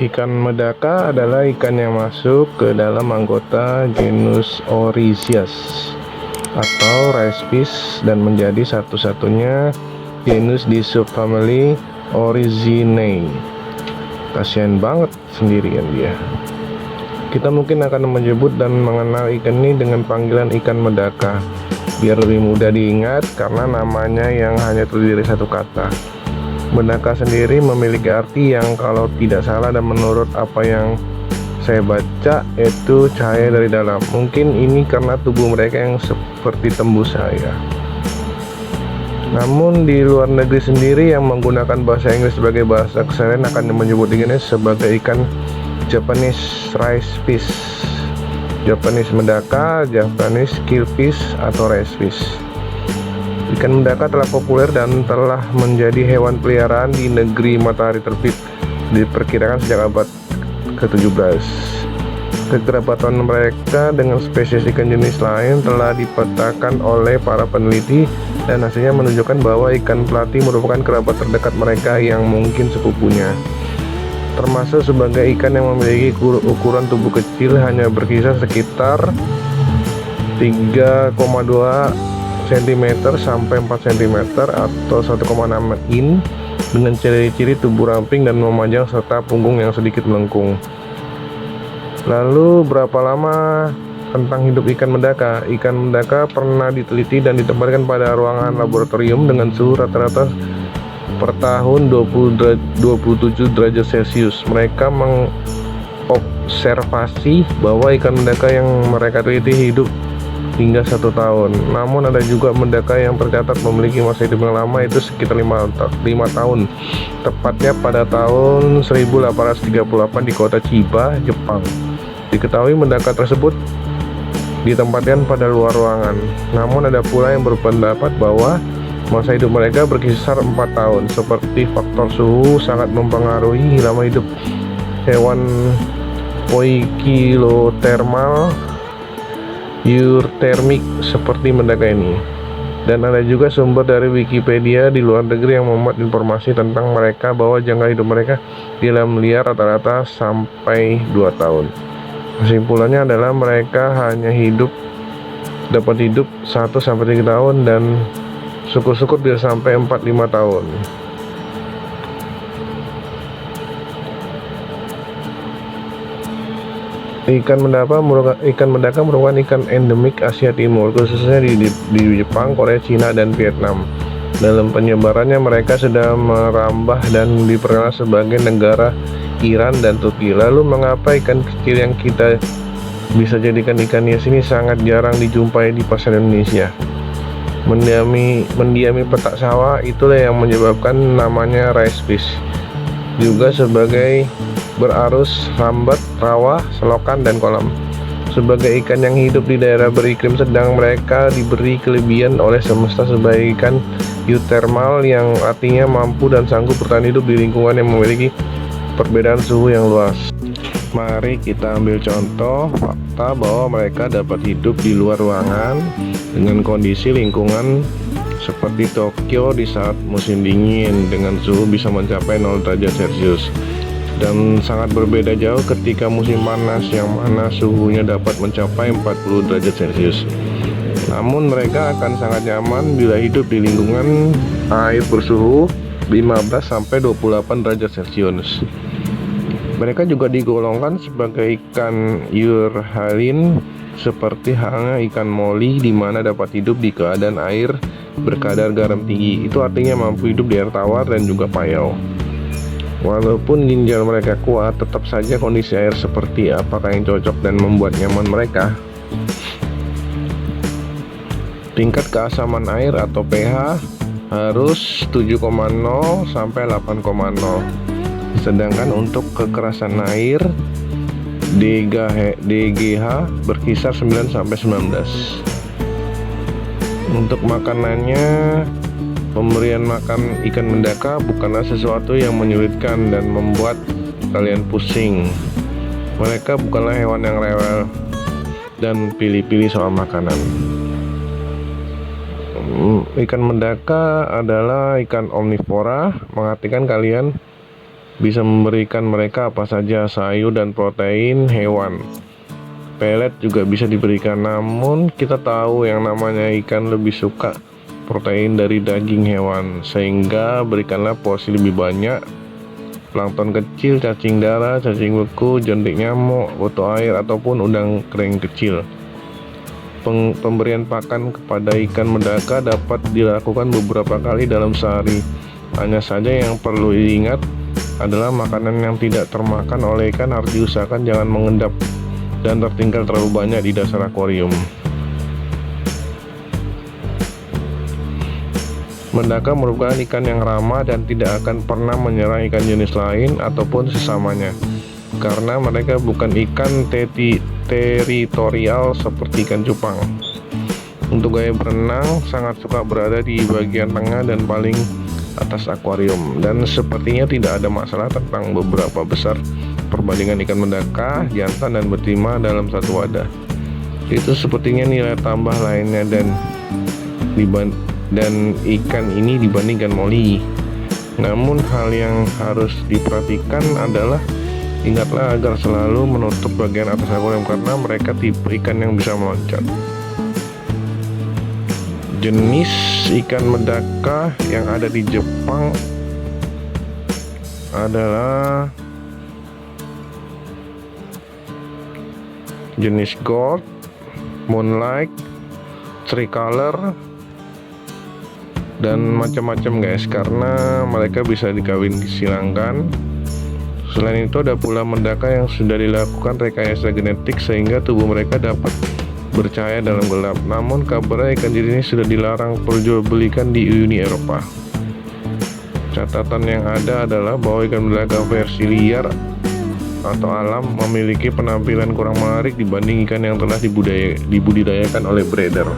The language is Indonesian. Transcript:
Ikan medaka adalah ikan yang masuk ke dalam anggota genus Oryzias atau Rhesus dan menjadi satu-satunya genus di subfamili Oryzinae. Kasian banget sendirian dia. Kita mungkin akan menyebut dan mengenal ikan ini dengan panggilan ikan medaka, biar lebih mudah diingat karena namanya yang hanya terdiri dari satu kata. Medaka sendiri memiliki arti yang kalau tidak salah dan menurut apa yang saya baca itu cahaya dari dalam. Mungkin ini karena tubuh mereka yang seperti tembus cahaya. Namun di luar negeri sendiri yang menggunakan bahasa Inggris sebagai bahasa keseharian akan menyebut ini sebagai ikan Japanese rice fish, Japanese medaka, Japanese killfish atau rice fish. Ikan medaka telah populer dan telah menjadi hewan peliharaan di negeri matahari terbit, diperkirakan sejak abad ke-17. Kekerabatan mereka dengan spesies ikan jenis lain telah dipetakan oleh para peneliti dan hasilnya menunjukkan bahwa ikan pelati merupakan kerabat terdekat mereka yang mungkin sepupunya. Termasuk sebagai ikan yang memiliki ukuran tubuh kecil hanya berkisar sekitar 3,2 cm sampai 4 cm atau 1,6 in dengan ciri-ciri tubuh ramping dan memanjang serta punggung yang sedikit melengkung. Lalu berapa lama tentang hidup ikan medaka? Ikan medaka pernah diteliti dan ditempatkan pada ruangan laboratorium dengan suhu rata-rata per tahun 27 derajat Celcius. Mereka mengobservasi bahwa ikan medaka yang mereka teliti hidup hingga 1 tahun. Namun ada juga medaka yang tercatat memiliki masa hidup yang lama, itu sekitar 5 tahun, tepatnya pada tahun 1838 di kota Chiba, Jepang. Diketahui medaka tersebut ditempatkan pada luar ruangan. Namun ada pula yang berpendapat bahwa masa hidup mereka berkisar 4 tahun. Seperti faktor suhu sangat mempengaruhi lama hidup hewan poikilotermal euthermic seperti medaka ini. Dan ada juga sumber dari Wikipedia di luar negeri yang memuat informasi tentang mereka bahwa jangka hidup mereka di alam liar rata-rata sampai 2 tahun. Kesimpulannya adalah mereka hanya dapat hidup 1-3 tahun dan syukur-syukur bisa sampai 4-5 tahun. Ikan medaka merupakan ikan endemik Asia Timur, khususnya di Jepang, Korea, Cina, dan Vietnam. Dalam penyebarannya mereka sudah merambah dan diperkenal sebagai negara Iran dan Turki. Lalu mengapa ikan kecil yang kita bisa jadikan ikan hias ini sangat jarang dijumpai di pasar Indonesia? Mendiami petak sawah, itulah yang menyebabkan namanya rice fish. Juga sebagai berarus rambat, rawa, selokan, dan kolam. Sebagai ikan yang hidup di daerah beriklim sedang, mereka diberi kelebihan oleh semesta sebagai ikan euthermal, yang artinya mampu dan sanggup bertahan hidup di lingkungan yang memiliki perbedaan suhu yang luas. Mari kita ambil contoh fakta bahwa mereka dapat hidup di luar ruangan dengan kondisi lingkungan seperti Tokyo di saat musim dingin dengan suhu bisa mencapai 0 derajat Celcius, dan sangat berbeda jauh ketika musim panas yang mana suhunya dapat mencapai 40 derajat Celcius. Namun mereka akan sangat nyaman bila hidup di lingkungan air bersuhu 15-28 derajat Celcius. Mereka juga digolongkan sebagai ikan Eurhalin, seperti halnya ikan moli, di mana dapat hidup di keadaan air berkadar garam tinggi. Itu artinya mampu hidup di air tawar dan juga payau. Walaupun ginjal mereka kuat, tetap saja kondisi air seperti apakah yang cocok dan membuat nyaman mereka. Tingkat keasaman air atau pH harus 7,0 sampai 8,0. Sedangkan untuk kekerasan air DGH berkisar 9 sampai 19. Untuk makanannya, pemberian makan ikan medaka bukanlah sesuatu yang menyulitkan dan membuat kalian pusing. Mereka bukanlah hewan yang rewel dan pilih-pilih soal makanan. Ikan medaka adalah ikan omnivora, mengartikan kalian bisa memberikan mereka apa saja, sayur dan protein hewan. Pelet juga bisa diberikan, namun kita tahu yang namanya ikan lebih suka protein dari daging hewan, sehingga berikanlah porsi lebih banyak. Plankton kecil, cacing dara, cacing beku, jondik nyamuk, kutu air, ataupun udang kering kecil. Pemberian pakan kepada ikan medaka dapat dilakukan beberapa kali dalam sehari. Hanya saja yang perlu diingat adalah makanan yang tidak termakan oleh ikan harus diusahakan jangan mengendap dan tertinggal terlalu banyak di dasar akuarium. Medaka merupakan ikan yang ramah dan tidak akan pernah menyerang ikan jenis lain ataupun sesamanya, karena mereka bukan ikan teritorial seperti ikan cupang. Untuk gaya berenang, sangat suka berada di bagian tengah dan paling atas akuarium, dan sepertinya tidak ada masalah tentang beberapa besar perbandingan ikan medaka, jantan, dan betina dalam satu wadah. Itu sepertinya nilai tambah lainnya dan ikan ini dibandingkan Molly. Namun hal yang harus diperhatikan adalah ingatlah agar selalu menutup bagian atas akuarium karena mereka tipe ikan yang bisa meloncat. Jenis ikan medaka yang ada di Jepang adalah jenis gold, moonlight, tricolor, dan macam-macam guys, karena mereka bisa dikawin silangkan. Selain itu ada pula medaka yang sudah dilakukan rekayasa genetik sehingga tubuh mereka dapat bercahaya dalam gelap. Namun kabarnya ikan jenis ini sudah dilarang perjualbelikan di Uni Eropa. Catatan yang ada adalah bahwa ikan medaka versi liar atau alam memiliki penampilan kurang menarik dibanding ikan yang telah dibudidayakan oleh breeder.